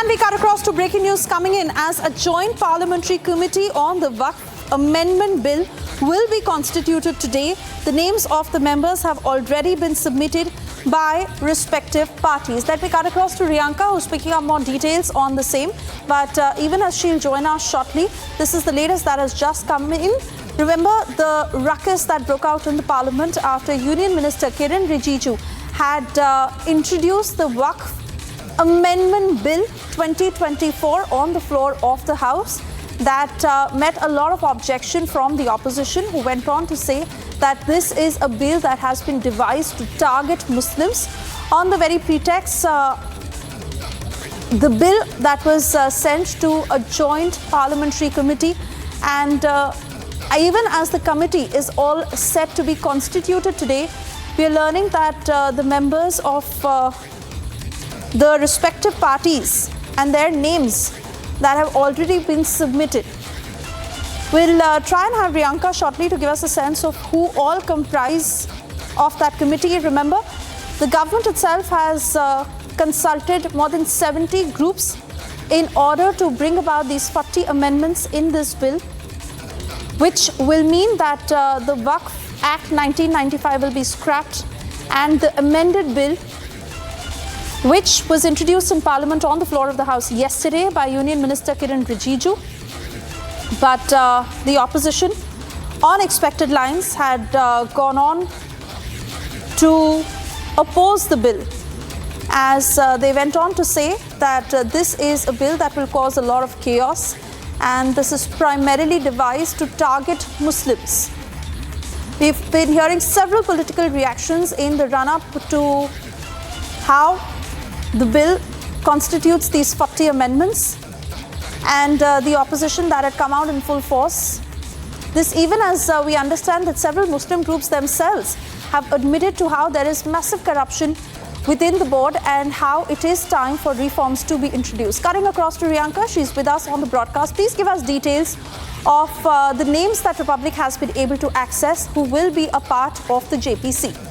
we cut across to breaking news coming in as a Joint Parliamentary Committee on the Waqf Amendment Bill will be constituted today. The names of the members have already been submitted by respective parties. Let me cut across to Riyanka, who's picking up more details on the same. But even as she'll join us shortly, this is the latest that has just come in. Remember the ruckus that broke out in the Parliament after Union Minister Kiren Rijiju had introduced the Waqf Amendment Bill 2024 on the floor of the House. That met a lot of objection from the opposition, who went on to say that this is a bill that has been devised to target Muslims on the very pretext the bill that was sent to a joint parliamentary committee, and even as the committee is all set to be constituted today, we are learning that the members of the respective parties and their names that have already been submitted. We'll try and have Riyanka shortly to give us a sense of who all comprise of that committee. Remember, the government itself has consulted more than 70 groups in order to bring about these 40 amendments in this bill, which will mean that the Waqf Act 1995 will be scrapped, and the amended bill, which was introduced in Parliament on the floor of the House yesterday by Union Minister Kiren Rijiju. But the opposition, on expected lines, had gone on to oppose the bill, as they went on to say that this is a bill that will cause a lot of chaos, and this is primarily devised to target Muslims. We've been hearing several political reactions in the run-up to how the bill constitutes these 40 amendments, and the opposition that had come out in full force. This even as we understand that several Muslim groups themselves have admitted to how there is massive corruption within the board and how it is time for reforms to be introduced. Cutting across to Riyanka, she's with us on the broadcast. Please give us details of the names that Republic has been able to access who will be a part of the JPC.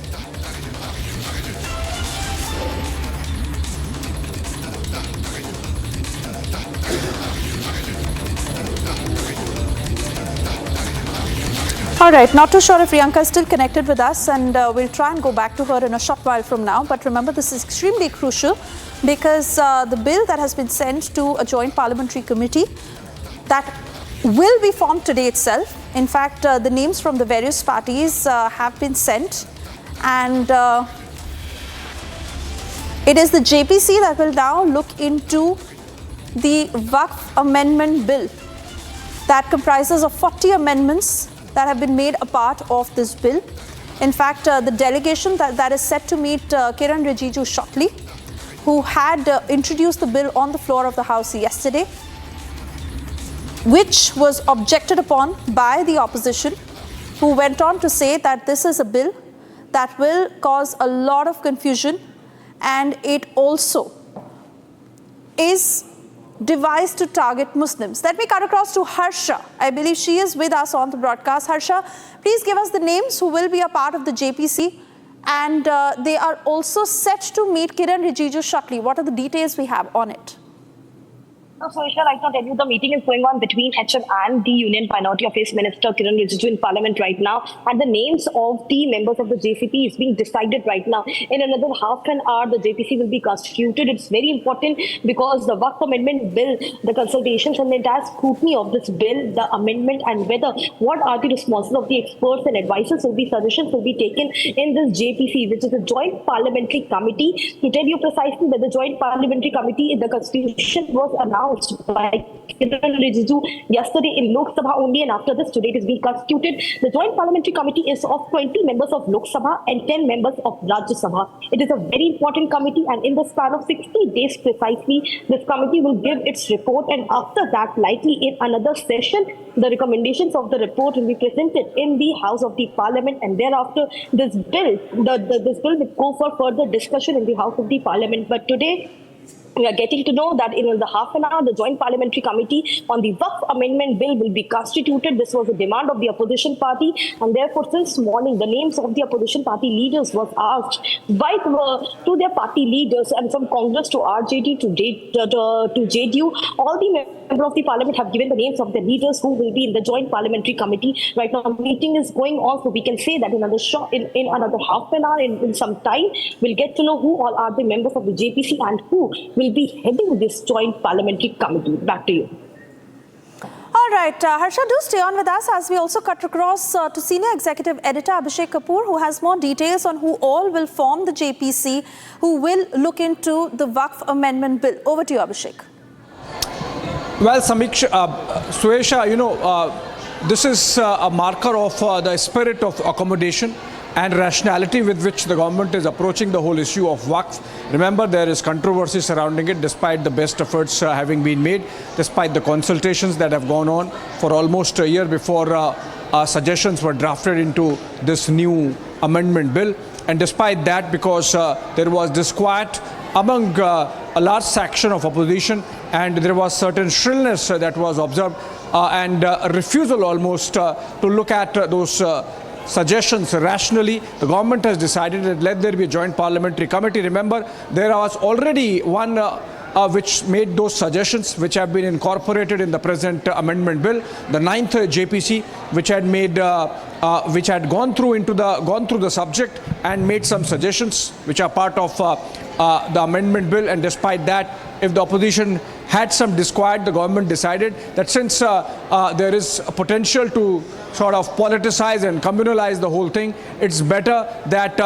All right, not too sure if Riyanka is still connected with us, and we'll try and go back to her in a short while from now. But remember, this is extremely crucial because the bill that has been sent to a joint parliamentary committee that will be formed today itself. In fact, the names from the various parties have been sent, and it is the JPC that will now look into the Waqf Amendment Bill that comprises of 40 amendments that have been made a part of this bill. In fact, the delegation that is set to meet Kiren Rijiju shortly, who had introduced the bill on the floor of the House yesterday, which was objected upon by the opposition, who went on to say that this is a bill that will cause a lot of confusion, and it also is devised to target Muslims. Let me cut across to Harsha. I believe she is with us on the broadcast. Harsha, please give us the names who will be a part of the JPC, and they are also set to meet Kiren Rijiju shortly. What are the details we have on it? So, Isha, I can tell you the meeting is going on between HM and the Union Minority Affairs Minister Kiren Rijiju in Parliament right now, and the names of the members of the JCP is being decided right now. In another half an hour, the JPC will be constituted. It's very important because the Waqf Amendment Bill, the consultations and the entire scrutiny of this bill, the amendment, and whether what are the responses of the experts and advisors will be, suggestions will be taken in this JPC, which is a Joint Parliamentary Committee. To tell you precisely that the Joint Parliamentary Committee, the constitution was announced by Kiren Rijiju yesterday in Lok Sabha only, and after this today it is being constituted. The Joint Parliamentary Committee is of 20 members of Lok Sabha and 10 members of Rajya Sabha. It is a very important committee, and in the span of 60 days precisely, this committee will give its report, and after that, likely in another session, the recommendations of the report will be presented in the House of the Parliament, and thereafter this bill, this bill will go for further discussion in the House of the Parliament. But today, we are getting to know that in the half an hour, the Joint Parliamentary Committee on the Waqf Amendment Bill will be constituted. This was a demand of the opposition party, and therefore, since morning, the names of the opposition party leaders was asked to their party leaders, and from Congress to RJD to JDU. All the members of the parliament have given the names of the leaders who will be in the Joint Parliamentary Committee. Right now, the meeting is going on, so we can say that in another half an hour, in some time, we'll get to know who all are the members of the JPC and who will be heading this Joint Parliamentary Committee. Back to you. All right, Harsha, do stay on with us as we also cut across to Senior Executive Editor Abhishek Kapoor, who has more details on who all will form the JPC, who will look into the Waqf Amendment Bill. Over to you, Abhishek. Well, Suesha, this is a marker of the spirit of accommodation and rationality with which the government is approaching the whole issue of Waqf. Remember, there is controversy surrounding it, despite the best efforts having been made, despite the consultations that have gone on for almost a year before suggestions were drafted into this new amendment bill. And despite that, because there was disquiet among a large section of opposition, and there was certain shrillness that was observed and a refusal almost to look at those suggestions rationally, the government has decided that let there be a joint parliamentary committee. Remember, there was already one which made those suggestions which have been incorporated in the present amendment bill, the 9th JPC, which had gone through the subject and made some suggestions which are part of the amendment bill. And despite that, if the opposition had some disquiet, the government decided that since there is a potential to sort of politicize and communalize the whole thing, it's better that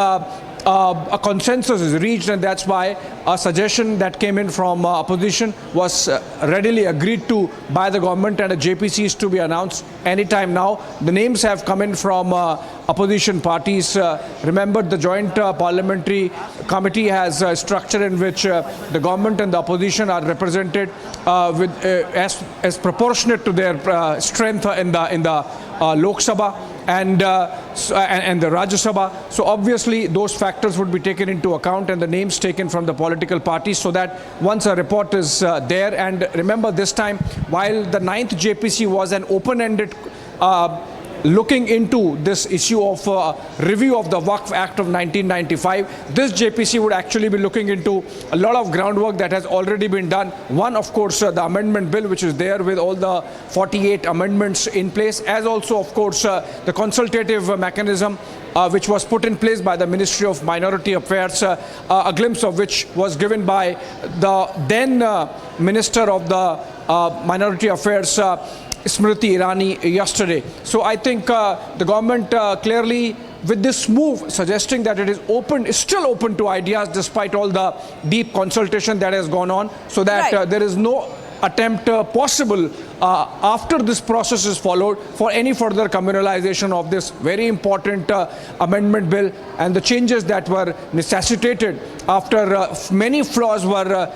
a consensus is reached, and that's why a suggestion that came in from opposition was readily agreed to by the government, and a JPC is to be announced anytime now. The names have come in from opposition parties. Remember, the Joint Parliamentary Committee has a structure in which the government and the opposition are represented as proportionate to their strength in the Lok Sabha and the Rajya Sabha. So obviously those factors would be taken into account and the names taken from the political parties, so that once a report is there. And remember, this time, while the 9th JPC was an open-ended looking into this issue of review of the Waqf Act of 1995, this JPC would actually be looking into a lot of groundwork that has already been done. One, of course, the amendment bill, which is there with all the 48 amendments in place, as also, of course, the consultative mechanism which was put in place by the Ministry of Minority Affairs, a glimpse of which was given by the then Minister of the Minority Affairs, Smriti Irani, yesterday. So I think the government clearly, with this move, suggesting that it is still open to ideas despite all the deep consultation that has gone on, so that there is no attempt possible after this process is followed for any further communalization of this very important amendment bill, and the changes that were necessitated after many flaws were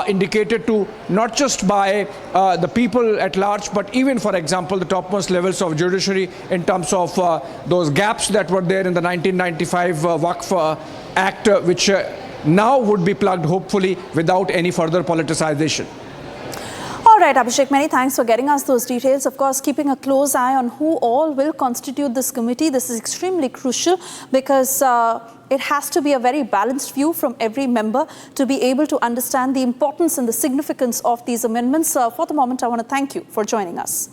indicated to not just by the people at large, but even, for example, the topmost levels of judiciary in terms of those gaps that were there in the 1995 Waqf Act, which now would be plugged, hopefully, without any further politicization. All right, Abhishek, many thanks for getting us those details. Of course, keeping a close eye on who all will constitute this committee. This is extremely crucial because it has to be a very balanced view from every member to be able to understand the importance and the significance of these amendments. For the moment, I want to thank you for joining us.